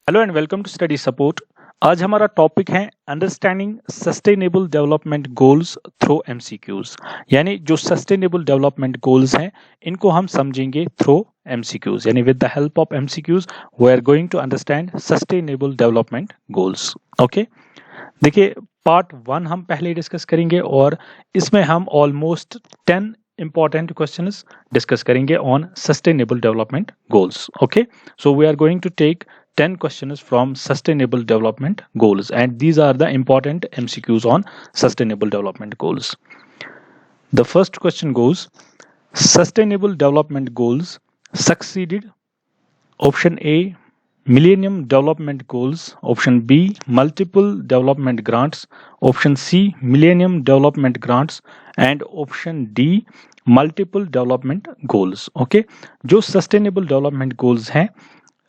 Hello and welcome to study support. आज हमारा topic है understanding sustainable development goals through MCQs. यानी जो सस्टेनेबल डेवलपमेंट गोल्स हैं इनको हम समझेंगे थ्रू एमसीक्यूज, यानी with the help of MCQs we are going to understand sustainable development goals. Okay, देखिए पार्ट 1 हम पहले डिस्कस करेंगे और इसमें हम ऑलमोस्ट 10 important questions डिस्कस करेंगे on sustainable development goals. Okay, so we are going to take 10 questions from sustainable development goals, and these are the important MCQs on sustainable development goals. The first question goes, sustainable development goals succeeded: option A, millennium development goals; option B, multiple development grants; option C, millennium development grants; and option D, multiple development goals. Okay, जो sustainable development goals हैं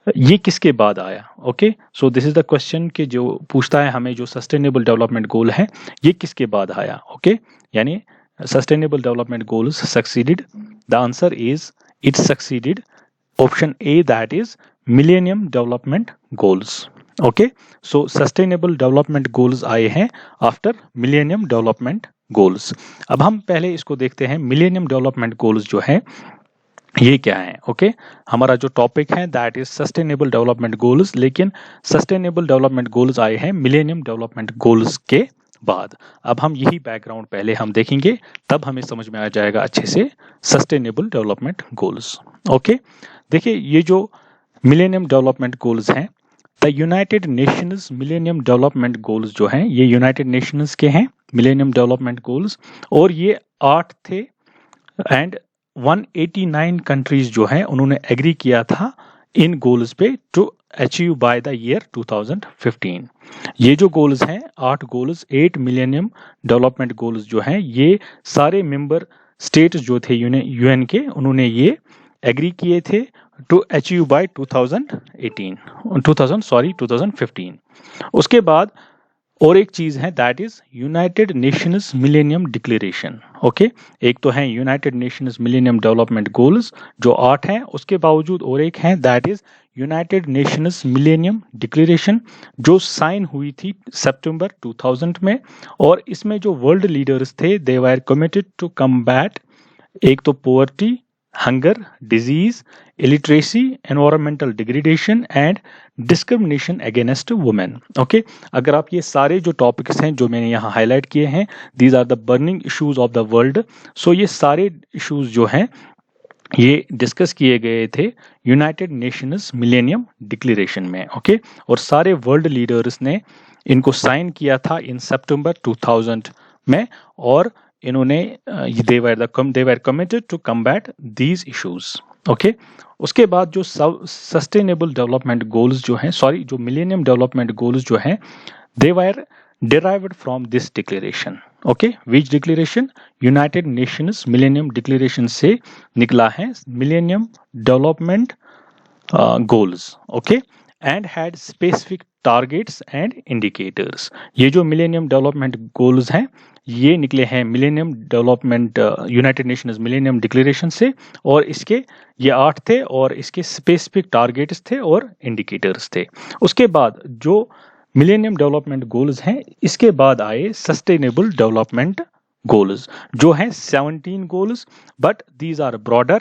ये किसके बाद आया? Okay, so this is the question कि जो पूछता है हमें जो सस्टेनेबल डेवलपमेंट गोल है ये किसके बाद आया? ओके, यानी sustainable development goals succeeded, the answer is it succeeded option A, that is millennium development goals. Okay, so sustainable development goals आए हैं आफ्टर मिलेनियम डेवलपमेंट गोल्स। अब हम पहले इसको देखते हैं, मिलेनियम डेवलपमेंट गोल्स जो है ये क्या है? ओके, हमारा जो टॉपिक है that is sustainable development goals, लेकिन सस्टेनेबल डेवलपमेंट गोल्स आए हैं मिलेनियम डेवलपमेंट गोल्स के बाद। अब हम यही बैकग्राउंड पहले हम देखेंगे, तब हमें समझ में आ जाएगा अच्छे से सस्टेनेबल डेवलपमेंट गोल्स। ओके, देखिए ये जो मिलेनियम डेवलपमेंट गोल्स हैं, the United Nations millennium development goals जो हैं ये यूनाइटेड नेशंस के हैं मिलेनियम डेवलपमेंट गोल्स, और ये 8 थे एंड 189 कंट्रीज जो हैं उन्होंने एग्री किया था इन गोल्स पे to achieve by the year 2015। ये जो गोल्स हैं 8 गोल्स, 8 मिलेनियम डेवलपमेंट गोल्स जो हैं ये सारे मेंबर स्टेट्स जो थे यूएन के उन्होंने ये एग्री किए थे टू अचीव बाय 2015। उसके बाद और एक चीज है that is United Nations millennium declaration. Okay, एक तो है United Nations millennium development goals जो 8 हैं, उसके बावजूद और एक है that is United Nations millennium declaration जो साइन हुई थी सितंबर 2000 में, और इसमें जो वर्ल्ड लीडर्स थे दे वर कमिटेड टू कम्बैट एक तो poverty, hunger, disease, illiteracy, environmental degradation and discrimination against women. Okay, अगर आप ये सारे जो टॉपिक्स हैं जो मैंने यहाँ हाईलाइट किए हैं, these are the burning issues of the world. सो ये सारे इश्यूज जो हैं ये डिस्कस किए गए थे यूनाइटेड नेशंस मिलेनियम डिक्लेरेशन में। ओके, और सारे वर्ल्ड लीडर्स ने इनको साइन किया था इन सितंबर 2000 में, और इन्होंने they were committed to combat these issues. Okay, उसके बाद जो सस्टेनेबल डेवलपमेंट गोल्स जो हैं, सॉरी जो मिलेनियम डेवलपमेंट गोल्स जो हैं, they were derived from this declaration. Okay, which declaration? United Nations millennium declaration से निकला है millennium development goals. Okay, and had specific targets and indicators. ये जो मिलेनियम डेवलपमेंट गोल्स हैं ये निकले हैं millennium development United Nations millennium declaration से, और इसके ये 8 थे और इसके स्पेसिफिक टारगेट्स थे और इंडिकेटर्स थे। उसके बाद जो मिलेनियम डेवलपमेंट गोल्स हैं इसके बाद आए सस्टेनेबल डेवलपमेंट गोल्स जो हैं 17 goals, but these are broader,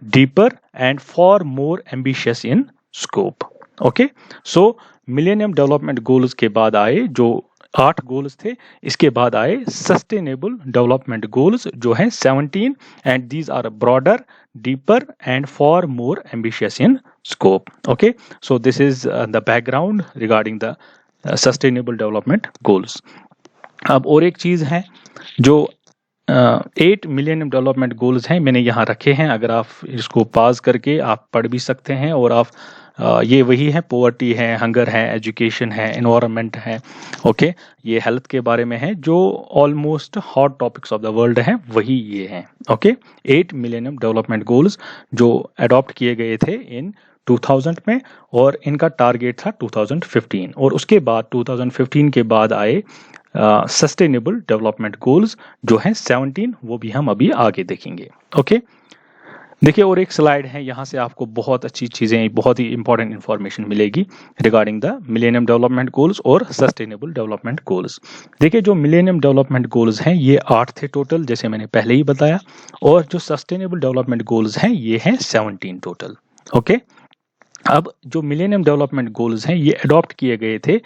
deeper and for more ambitious in scope. Okay, so millennium development goals के बाद आए जो 8 गोल्स थे, इसके बाद आए सस्टेनेबल डेवलपमेंट गोल्स जो हैं 17, and these are broader, deeper and for more ambitious in scope. Okay, so this is the background regarding the sustainable development goals. अब और एक चीज है जो 8 मिलियन डेवलपमेंट गोल्स हैं मैंने यहाँ रखे हैं, अगर आप इसको पॉज करके आप पढ़ भी सकते हैं, और आप ये वही है, पोवर्टी है, हंगर है, एजुकेशन है, एनवायरनमेंट है। ओके, ये हेल्थ के बारे में है, जो almost hot topics of the world हैं वही ये हैं। ओके, 8 मिलेनियम डेवलपमेंट गोल्स जो अडॉप्ट किए गए थे इन 2000 में, और इनका टारगेट था 2015, और उसके बाद 2015 के बाद आए सस्टेनेबल डेवलपमेंट गोल्स जो हैं 17, वो भी हम अभी आगे देखेंगे। ओके, देखिए और एक स्लाइड है, यहाँ से आपको बहुत अच्छी चीज़ें, बहुत ही इंपॉर्टेंट इंफॉर्मेशन मिलेगी regarding the millennium development goals और सस्टेनेबल डेवलपमेंट गोल्स। देखिए जो मिलेनियम डेवलपमेंट गोल्स हैं ये 8 थे टोटल, जैसे मैंने पहले ही बताया, और जो सस्टेनेबल डेवलपमेंट गोल्स हैं ये हैं 17 टोटल। ओके, अब जो मिलेनियम डेवलपमेंट गोल्स हैं ये अडॉप्ट किए गए थे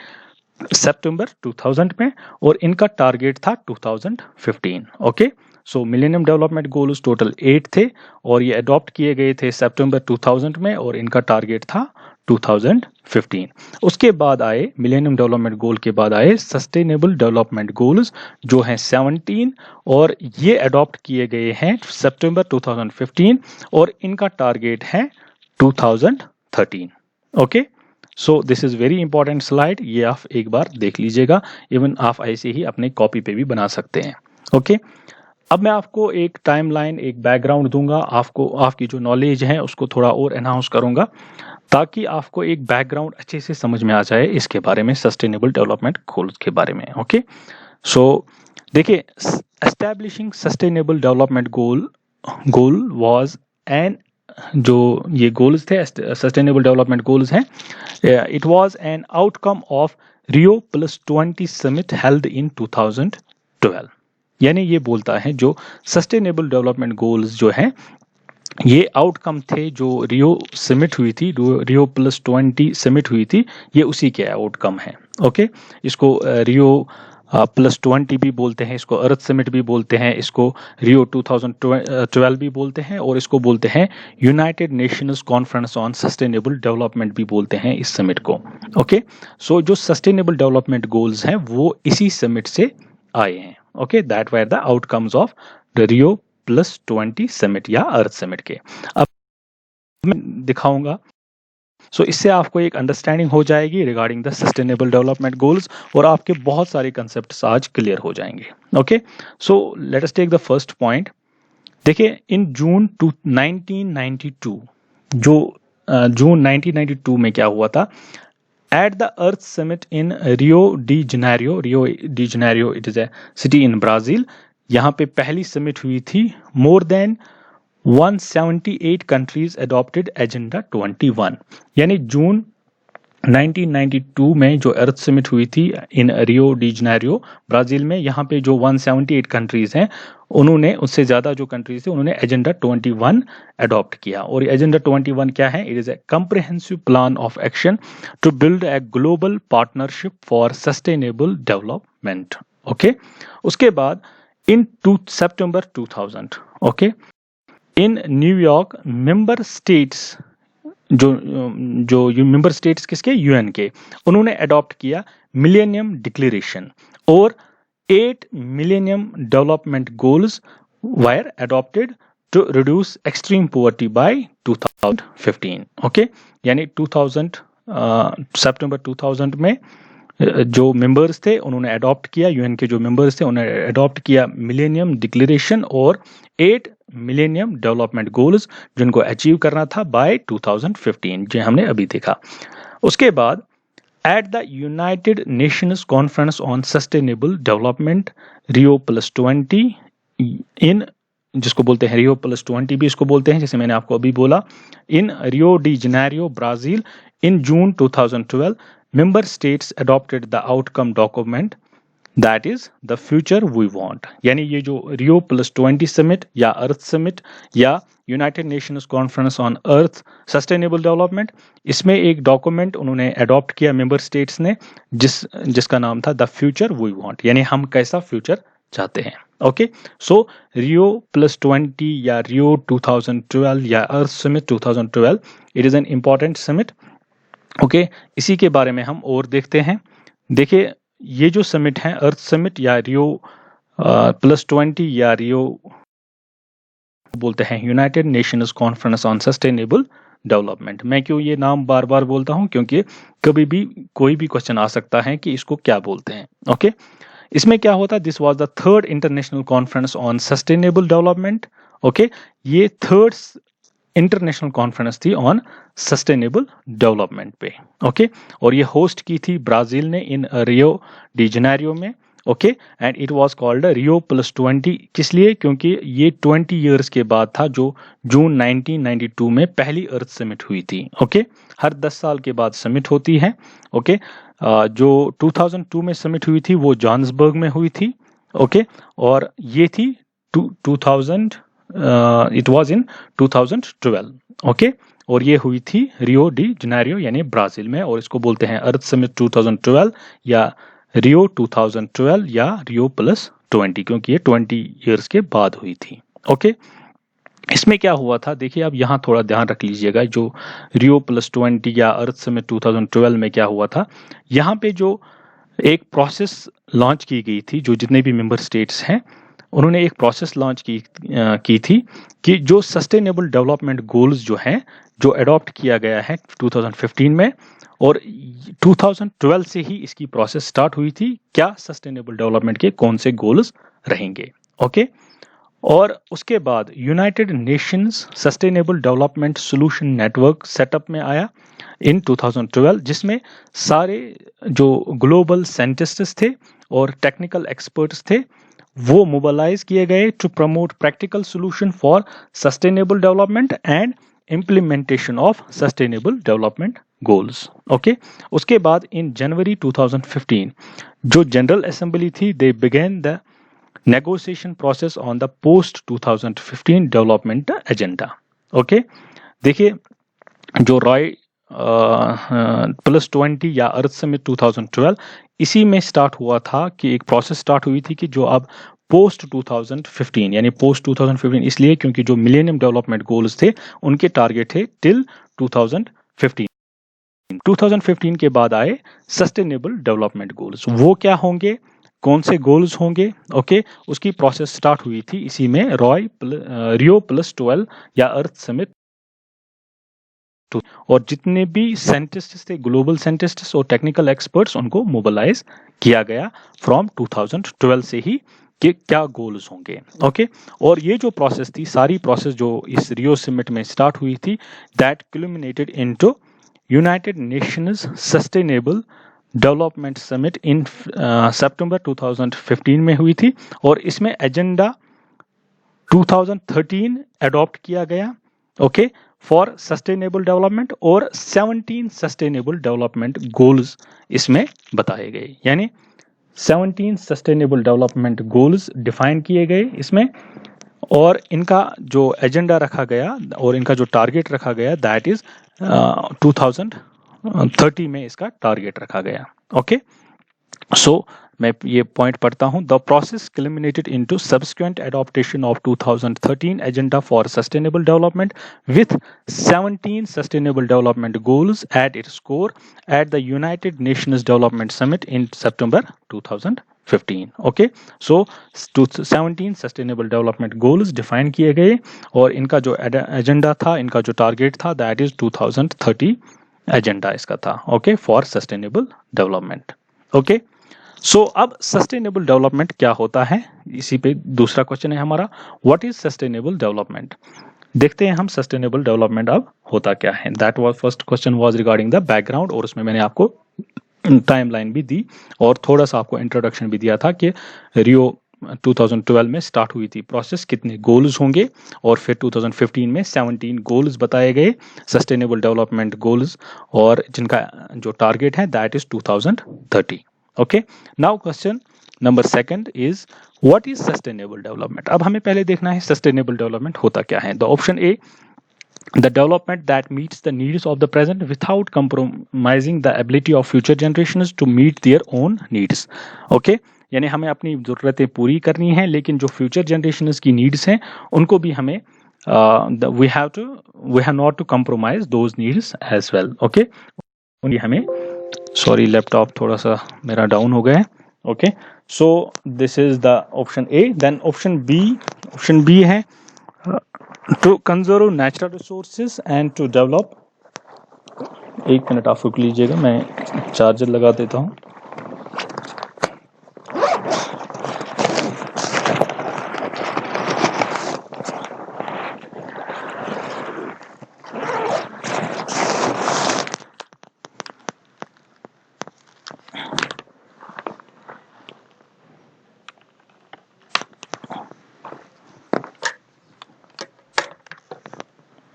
सितंबर 2000 में और इनका टारगेट था 2015। Okay, so millennium development goals total 8 थे और ये अडॉप्ट किए गए थे सितंबर 2000 में और इनका टारगेट था 2015। उसके बाद आए मिलेनियम डेवलपमेंट गोल के बाद आए सस्टेनेबल डेवलपमेंट गोल्स जो हैं 17 और ये अडॉप्ट किए गए हैं सितंबर 2015 और इनका टारगेट है 2013। Okay, so this is very important slide, ये आप एक बार देख लीजिएगा, इवन आप ऐसे ही अपने कॉपी पे भी बना सकते हैं। ओके, अब मैं आपको एक टाइमलाइन, एक बैकग्राउंड दूंगा, आपको आपकी जो नॉलेज है उसको थोड़ा और एनहांस करूंगा ताकि आपको एक बैकग्राउंड अच्छे से समझ में आ जाए इसके बारे में, सस्टेनेबल डेवलपमेंट गोल्स के बारे में। ओके, सो देखिए establishing sustainable development goal was an, जो ये गोल्स थे सस्टेनेबल डेवलपमेंट गोल्स हैं, it was an outcome of Rio+20 summit held in 2012। यानी ये बोलता है जो सस्टेनेबल डेवलपमेंट गोल्स जो हैं ये आउटकम थे जो रियो समिट हुई थी, Rio+20 समिट हुई थी, ये उसी के आउटकम है। ओके, इसको Rio+20 भी बोलते हैं, इसको अर्थ समिट भी बोलते हैं, इसको Rio 2012 भी बोलते हैं और इसको बोलते हैं United Nations conference on sustainable development भी बोलते हैं इस समिट को। ओके, सो जो सस्टेनेबल डेवलपमेंट गोल्स हैं वो इसी समिट से आए हैं। Okay, that were the outcomes of the Rio+20 summit या अर्थ समिट के। अब मैं दिखाऊंगा, सो इससे आपको एक अंडरस्टैंडिंग हो जाएगी regarding the sustainable development goals और आपके बहुत सारे कंसेप्ट्स आज क्लियर हो जाएंगे। Okay, so let us take the first point. देखिए इन जून 1992, जो जून 1992 में क्या हुआ था, at the earth summit in Rio de Janeiro, it is a city in Brazil, यहाँ पे पहली समिट हुई थी, more than 178 countries adopted agenda 21। यानी जून 1992 में जो अर्थ समिट हुई थी इन रियो डी जनेरियो ब्राजील में, यहाँ पे जो 178 कंट्रीज हैं उन्होंने, उससे ज़्यादा जो कंट्रीज थे उन्होंने एजेंडा 21 अडॉप्ट किया। और एजेंडा 21 क्या है? It is a comprehensive plan of action to build a global partnership for sustainable development. Okay, उसके बाद in September 2000, okay, in New York member states, जो मेंबर स्टेट्स किसके? यूएन के, उन्होंने अडॉप्ट किया मिलेनियम डिक्लेरेशन और 8 millennium development goals were adopted to reduce extreme poverty by 2015। Okay, यानी 2000 सितंबर 2000 में जो मेंबर्स थे उन्होंने अडॉप्ट किया, यूएन के जो मेंबर्स थे उन्होंने अडॉप्ट किया मिलेनियम डिक्लेरेशन और 8 मिलेनियम डेवलपमेंट गोल्स जिनको अचीव करना था बाय 2015, जो हमने अभी देखा। उसके बाद at the United Nations conference on sustainable development Rio+20 इन, जिसको बोलते हैं Rio+20 भी इसको बोलते हैं, जैसे मैंने आपको अभी बोला, इन Rio de Janeiro Brazil in June 2012 member states adopted the outcome document that is the future we want। यानी ये जो Rio+20 समिट या अर्थ समिट या United Nations conference on earth sustainable development, इसमें एक डॉक्यूमेंट उन्होंने अडॉप्ट किया member states ने, जिसका नाम था द फ्यूचर वी वांट, यानी हम कैसा फ्यूचर चाहते हैं। ओके, सो Rio+20 या Rio 2012 या Earth Summit 2012, it is an important summit. Okay, इसी के बारे में हम और देखते हैं। देखिए ये जो समिट है अर्थ समिट या Rio+20 या रियो बोलते हैं United Nations conference on sustainable development. मैं क्यों ये नाम बार बार बोलता हूं? क्योंकि कभी भी कोई भी क्वेश्चन आ सकता है कि इसको क्या बोलते हैं। ओके, इसमें क्या होता है, this was the third international conference on sustainable development. Okay, ये थर्ड इंटरनेशनल कॉन्फ्रेंस थी ऑन सस्टेनेबल डेवलपमेंट पे। ओके, और ये होस्ट की थी ब्राजील ने इन रियो डी जनेरियो में okay, and it was called Rio plus 20। किस लिए? क्योंकि ये 20 इयर्स के बाद था जो जून 1992 में पहली अर्थ समिट हुई थी। ओके, हर 10 साल के बाद समिट होती है। ओके, जो 2002 में समिट हुई थी वो जोहान्सबर्ग में हुई थी। ओके, और ये थी 2000, इट वाज इन 2012। ओके, और ये हुई थी रियो डी जनेरियो यानी ब्राजील में, और इसको बोलते हैं अर्थ समिट 2012 या रियो 2012 या रियो प्लस 20, क्योंकि ये 20 इयर्स के बाद हुई थी। ओके, इसमें क्या हुआ था देखिए, आप यहाँ थोड़ा ध्यान रख लीजिएगा। जो रियो प्लस 20 या अर्थ समिट 2012 में क्या हुआ था, यहाँ पे जो एक प्रोसेस लॉन्च की गई थी, जो जितने भी मेंबर स्टेट्स हैं उन्होंने एक प्रोसेस लॉन्च की थी कि जो सस्टेनेबल डेवलपमेंट गोल्स जो हैं, जो अडॉप्ट किया गया है 2015 में, और 2012 से ही इसकी प्रोसेस स्टार्ट हुई थी। क्या सस्टेनेबल डेवलपमेंट के कौन से गोल्स रहेंगे। ओके, और उसके बाद United Nations sustainable development solution network setup में आया इन 2012, जिसमें सारे जो ग्लोबल साइंटिस्ट्स थे और टेक्निकल एक्सपर्ट्स थे वो मोबिलाइज किए गए to promote practical solution for sustainable development and implementation of sustainable development goals. Okay, उसके बाद इन जनवरी 2015 जो जनरल असेंबली थी, they begin the negotiation process on the post 2015 development agenda। Okay, देखिए जो रॉय प्लस 20 या Earth Summit 2012 इसी में start हुआ था कि एक प्रोसेस स्टार्ट हुई थी कि जो अब पोस्ट 2015 यानी पोस्ट 2015 इसलिए क्योंकि जो मिलेनियम डेवलपमेंट गोल्स थे उनके टारगेट थे टिल 2015। 2015 के बाद आए सस्टेनेबल डेवलपमेंट गोल्स। वो क्या होंगे, कौन से गोल्स होंगे? ओके, उसकी प्रोसेस स्टार्ट हुई थी इसी में रियो प्लस 12 या अर्थ समिट, और जितने भी साइंटिस्ट्स थे, ग्लोबल साइंटिस्ट्स और टेक्निकल एक्सपर्ट्स, उनको मोबिलाइज किया गया फ्रॉम 2012 से ही कि क्या गोल्स होंगे। ओके, और ये जो प्रोसेस थी, सारी प्रोसेस जो इस रियो समिट में स्टार्ट हुई थी, that cumulated into United Nations sustainable development summit in September 2015 में हुई थी, और इसमें एजेंडा 2013 अडॉप्ट किया गया। ओके, फॉर सस्टेनेबल डेवलपमेंट, और 17 सस्टेनेबल डेवलपमेंट गोल्स इसमें बताए गए, यानी 17 सस्टेनेबल डेवलपमेंट गोल्स डिफाइन किए गए इसमें, और इनका जो एजेंडा रखा गया और इनका जो टारगेट रखा गया, दैट इज 2030 में इसका टारगेट रखा गया। ओके, सो मैं ये पॉइंट पढ़ता हूं। The process culminated into subsequent adoption of 2013 agenda for sustainable development with 17 sustainable development goals at its core at the United Nations Development Summit in September 2015। Okay, so 17 sustainable development goals define किए गए, और इनका जो agenda था, इनका जो target था, that is 2030 agenda इसका था। Okay, for sustainable development. Okay, so अब सस्टेनेबल डेवलपमेंट क्या होता है, इसी पे दूसरा क्वेश्चन है हमारा, व्हाट इज सस्टेनेबल डेवलपमेंट। देखते हैं हम सस्टेनेबल डेवलपमेंट अब होता क्या है। That was first question was regarding the background, और उसमें मैंने आपको टाइमलाइन भी दी और थोड़ा सा आपको इंट्रोडक्शन भी दिया था कि रियो 2012 में स्टार्ट हुई थी प्रोसेस, कितने गोल्स होंगे, और फिर 2015 में 17 गोल्स बताए गए सस्टेनेबल डेवलपमेंट गोल्स, और जिनका जो टारगेट है that is 2030। Okay, now question number second is what is sustainable development. अब हमें पहले देखना है सस्टेनेबल डेवलपमेंट होता क्या है। The option A, the development that meets the needs of the present without compromising the ability of future generations to meet their own needs। Okay, यानी हमें अपनी ज़रूरतें पूरी करनी है, लेकिन जो फ्यूचर जनरेशंस की नीड्स हैं उनको भी हमें we have not to compromise those needs as well। Okay, हमें, सॉरी लैपटॉप थोड़ा सा मेरा डाउन हो गया है। Okay, so this is the option A. Then option B है to conserve natural resources and to develop. एक मिनट आप रुक लीजिएगा, मैं चार्जर लगा देता हूँ।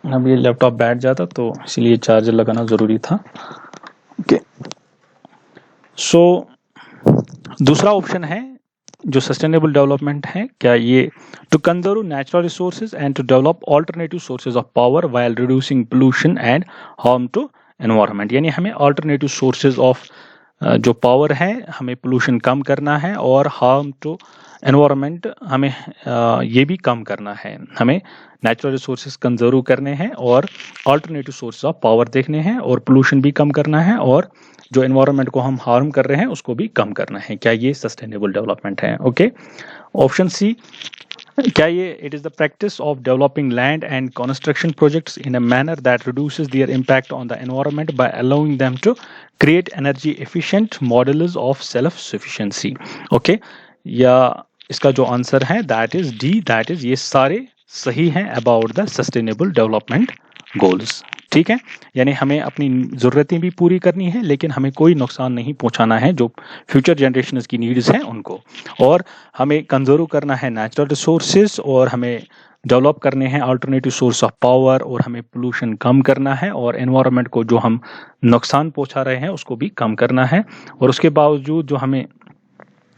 अब ये लैपटॉप बैठ जाता तो इसलिए चार्जर लगाना ज़रूरी था। ओके, सो दूसरा ऑप्शन है जो सस्टेनेबल डेवलपमेंट है, क्या ये to conserve natural resources and to develop alternative sources of power while reducing pollution and harm to environment. यानी हमें ऑल्टरनेटिव सोर्सेज ऑफ जो पावर है हमें पोल्यूशन कम करना है और हार्म टू एनवायरनमेंट हमें ये भी कम करना है। हमें नेचुरल रिसोर्सेज कंजर्व करने हैं और ऑल्टरनेटिव सोर्सेज ऑफ पावर देखने हैं और पोल्यूशन भी कम करना है और जो एनवायरनमेंट को हम हार्म कर रहे हैं उसको भी कम करना है। क्या ये सस्टेनेबल डेवलपमेंट है? ओके, ऑप्शन सी, क्या ये it is the practice of developing land and construction projects in a manner that reduces their impact on the environment by allowing them to create energy efficient models of self sufficiency. Okay, या इसका जो answer है that is D, that is ये सारे सही हैं about the sustainable development goals. ठीक है, यानी हमें अपनी ज़रूरतें भी पूरी करनी है लेकिन हमें कोई नुकसान नहीं पहुंचाना है जो फ्यूचर जनरेशंस की नीड्स हैं उनको, और हमें कंजर्व करना है नेचुरल रिसोर्सेज और हमें डेवलप करने हैं अल्टरनेटिव सोर्स ऑफ पावर और हमें पोल्यूशन कम करना है और एनवायरनमेंट को जो हम नुकसान पहुंचा रहे हैं उसको भी कम करना है। और उसके बावजूद जो हमें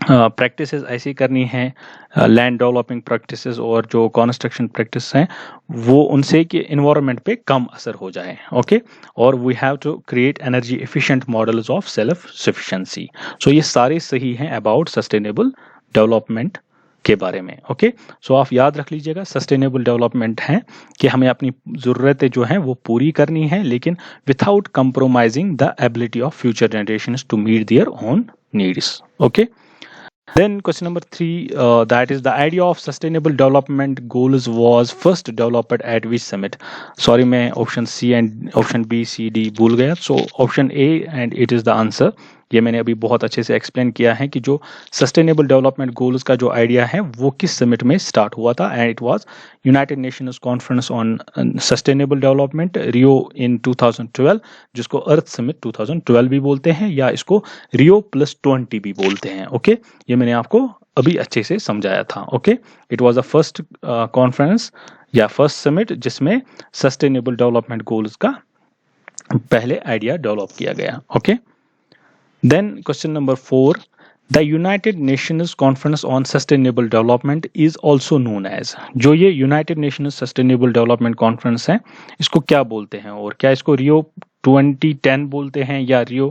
प्रैक्टिसेस ऐसी करनी है, लैंड डेवलपिंग प्रैक्टिसेस और जो कंस्ट्रक्शन प्रैक्टिस हैं वो उनसे कि एनवायरनमेंट पे कम असर हो जाए। ओके, और we have to create energy efficient models of self sufficiency. So ये सारे सही हैं अबाउट सस्टेनेबल डेवलपमेंट के बारे में। ओके, सो आप याद रख लीजिएगा सस्टेनेबल डेवलपमेंट है कि हमें अपनी ज़रूरतें जो हैं वो पूरी करनी है लेकिन without compromising the ability of future generations to meet their own needs. Okay, then question number 3, that is the idea of sustainable development goals was first developed at which summit? Sorry, मैं option C and option B, C, D भूल गया। So option A and it is the answer। ये मैंने अभी बहुत अच्छे से explain किया है कि जो सस्टेनेबल डेवलपमेंट गोल्स का जो आइडिया है वो किस समिट में स्टार्ट हुआ था, and it was United Nations conference on sustainable development Rio in 2012, जिसको अर्थ समिट 2012 भी बोलते हैं या इसको रियो +20 भी बोलते हैं। ओके, ये मैंने आपको अभी अच्छे से समझाया था। Okay, it was the first conference या फर्स्ट समिट जिसमें सस्टेनेबल डेवलपमेंट गोल्स का पहले आइडिया डेवलप किया गया। Okay, then question number 4, the United Nations Conference on Sustainable Development is also known as, जो ये United Nations Sustainable Development Conference है इसको क्या बोलते हैं, और क्या इसको रियो 2010 बोलते हैं या रियो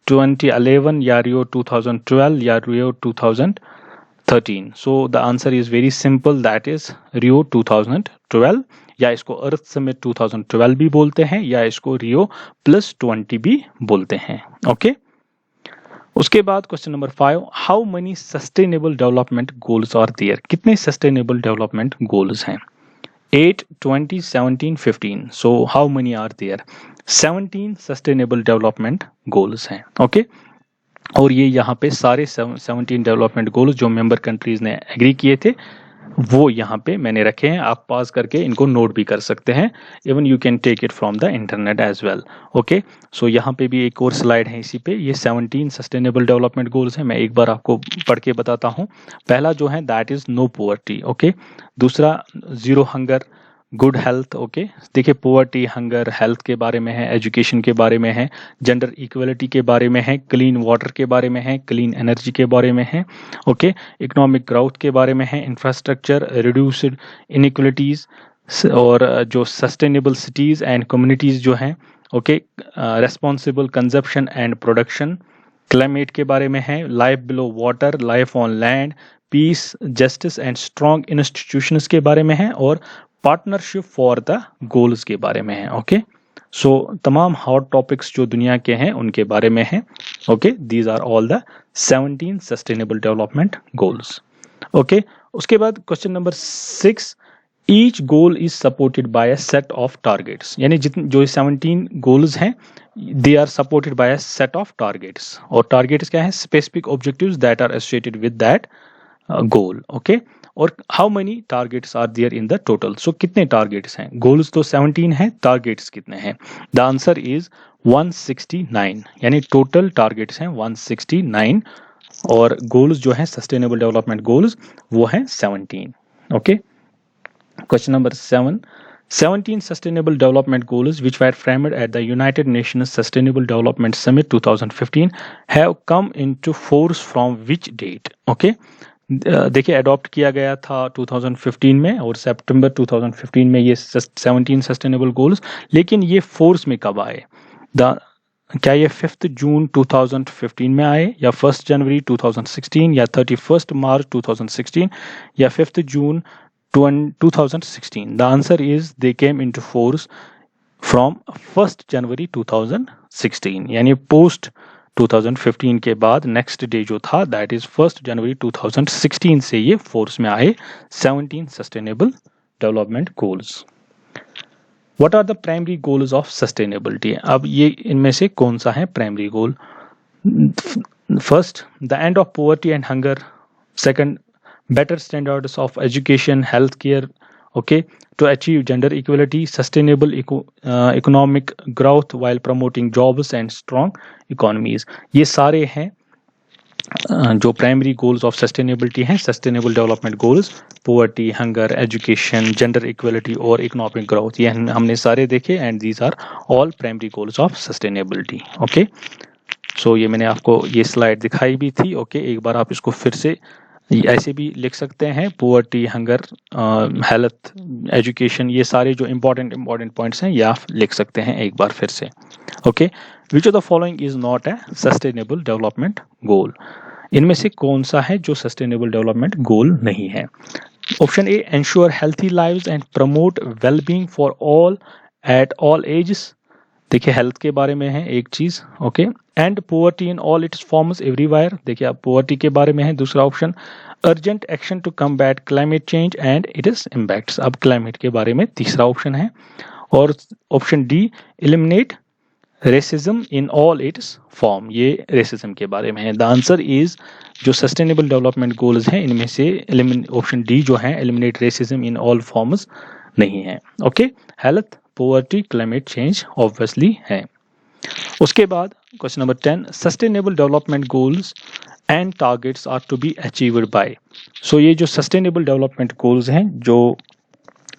2011 या रियो 2012 या रियो 2013? So the answer is very simple, that is रियो 2012, या इसको अर्थ समिट 2012 भी बोलते हैं या इसको रियो +20 भी बोलते हैं। ओके, उसके बाद question number 5, how many sustainable development goals are there? कितने सस्टेनेबल डेवलपमेंट गोल्स हैं? 8, 20, 17, 15। So how many are there? 17 sustainable development goals हैं। ओके, और ये यहाँ पे सारे 17 डेवलपमेंट गोल्स जो मेंबर कंट्रीज ने एग्री किए थे वो यहाँ पे मैंने रखे हैं, आप पॉज करके इनको नोट भी कर सकते हैं, even you can take it from the internet as well. Okay, so यहाँ पे भी एक और स्लाइड है इसी पे, ये 17 सस्टेनेबल डेवलपमेंट गोल्स हैं, मैं एक बार आपको पढ़ के बताता हूँ। पहला जो है that is no poverty. Okay, दूसरा zero hunger, good health. Okay, देखिए पॉवर्टी, हंगर, हेल्थ के बारे में है, एजुकेशन के बारे में है, जेंडर इक्वलिटी के बारे में है, क्लीन वाटर के बारे में है, क्लीन एनर्जी के बारे में है। ओके, इकोनॉमिक ग्रोथ के बारे में है, इंफ्रास्ट्रक्चर, रिड्यूस्ड इनइक्वलिटीज और जो सस्टेनेबल सिटीज एंड कम्युनिटीज जो हैं। Okay, responsible consumption and production, climate के बारे में है, life below water, life on land, peace, justice and strong institutions के बारे में है, और पार्टनरशिप फॉर द गोल्स के बारे में है। ओके, सो तमाम हॉट टॉपिक्स जो दुनिया के हैं उनके बारे में है। Okay, these are all the 17 sustainable development goals. Okay, उसके बाद question number 6, each goal is supported by a set of targets, यानी जितने जो 17 गोल्स हैं they are supported by a set of targets, और टारगेट्स क्या है? Specific objectives that are associated with that goal. Okay, और how many targets are there in the total? So कितने targets हैं? गोल्स तो 17 हैं, टारगेट्स कितने हैं? द आंसर इज 169, यानी टोटल टारगेट्स हैं 169 और गोल्स जो हैं सस्टेनेबल डेवलपमेंट गोल्स वो हैं 17। Okay, question number 7, 17 Sustainable Development Goals, which were framed at the United Nations Sustainable Development Summit 2015, have come into force from which date? Okay, देखिए adopt किया गया था 2015 में और सितंबर 2015 में ये 17 सस्टेनेबल गोल्स, लेकिन ये फोर्स में कब आए? क्या ये 5 जून 2015 में आए, या 1 जनवरी 2016, या 31 मार्च 2016, या 5 जून 2016? The answer is they came into force from 1 जनवरी 2016, यानी पोस्ट 2015 के बाद नेक्स्ट डे जो था दैट इज 1 जनवरी 2016 से ये फोर्स में आए 17 sustainable development goals. What are the primary goals of sustainability? अब ये इनमें से कौन सा है primary goal? First, the end of poverty and hunger. Second, better standards of education, healthcare, okay, to achieve gender equality, sustainable economic growth while promoting jobs and strong economies. ये सारे हैं जो प्राइमरी गोल्स ऑफ सस्टेनेबिलिटी हैं, sustainable development goals, poverty, hunger, education, gender equality और economic growth, ये हमने सारे देखे and these are all primary goals of sustainability. Okay, so ये मैंने आपको ये स्लाइड दिखाई भी थी। ओके, एक बार आप इसको फिर से ऐसे भी लिख सकते हैं, पॉवर्टी, हंगर, हेल्थ, एजुकेशन, ये सारे जो इंपॉर्टेंट पॉइंट्स हैं ये आप लिख सकते हैं एक बार फिर से। Okay, which of the following is not a sustainable development goal? इनमें से कौन सा है जो सस्टेनेबल डेवलपमेंट गोल नहीं है? Option A, ensure healthy lives and promote wellbeing for all at all ages. देखिए हेल्थ के बारे में है एक चीज। Okay, end poverty in all its forms everywhere. देखिए अब पॉवर्टी के बारे में है दूसरा option. Urgent action to combat climate change and its impacts, अब क्लाइमेट के बारे में तीसरा ऑप्शन है। और option D, eliminate racism in all its form, ये रेसिज्म के बारे में है। द आंसर इज जो सस्टेनेबल डेवलपमेंट गोल्स हैं इनमें से ऑप्शन डी जो है, eliminate racism in all forms नहीं है। Okay, health, poverty, climate change obviously है। उसके बाद question number 10, sustainable development goals and targets are to be achieved by. So ये जो सस्टेनेबल डेवलपमेंट गोल्स हैं जो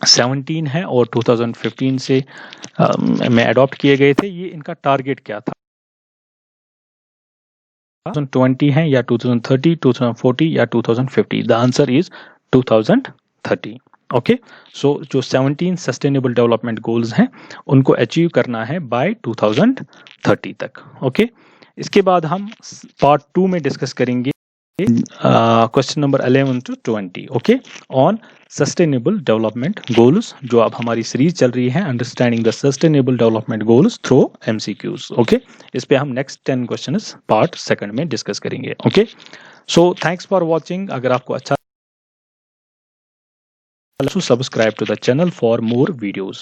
17 है और 2015 से में अडॉप्ट किए गए थे, ये इनका टारगेट क्या था? 2020 है या 2030, 2040 या 2050? The answer is 2030। ओके, सो जो 17 सस्टेनेबल डेवलपमेंट गोल्स हैं उनको अचीव करना है बाय 2030 तक। ओके, इसके बाद हम पार्ट 2 में डिस्कस करेंगे question number 11 to 20, okay, on sustainable development goals, जो अब हमारी सीरीज चल रही है understanding the sustainable development goals through MCQs। Okay, इस पे हम नेक्स्ट 10 क्वेश्चंस पार्ट 2 में डिस्कस करेंगे। Okay, so thanks for watching. अगर आपको अच्छा subscribe to the channel for more videos.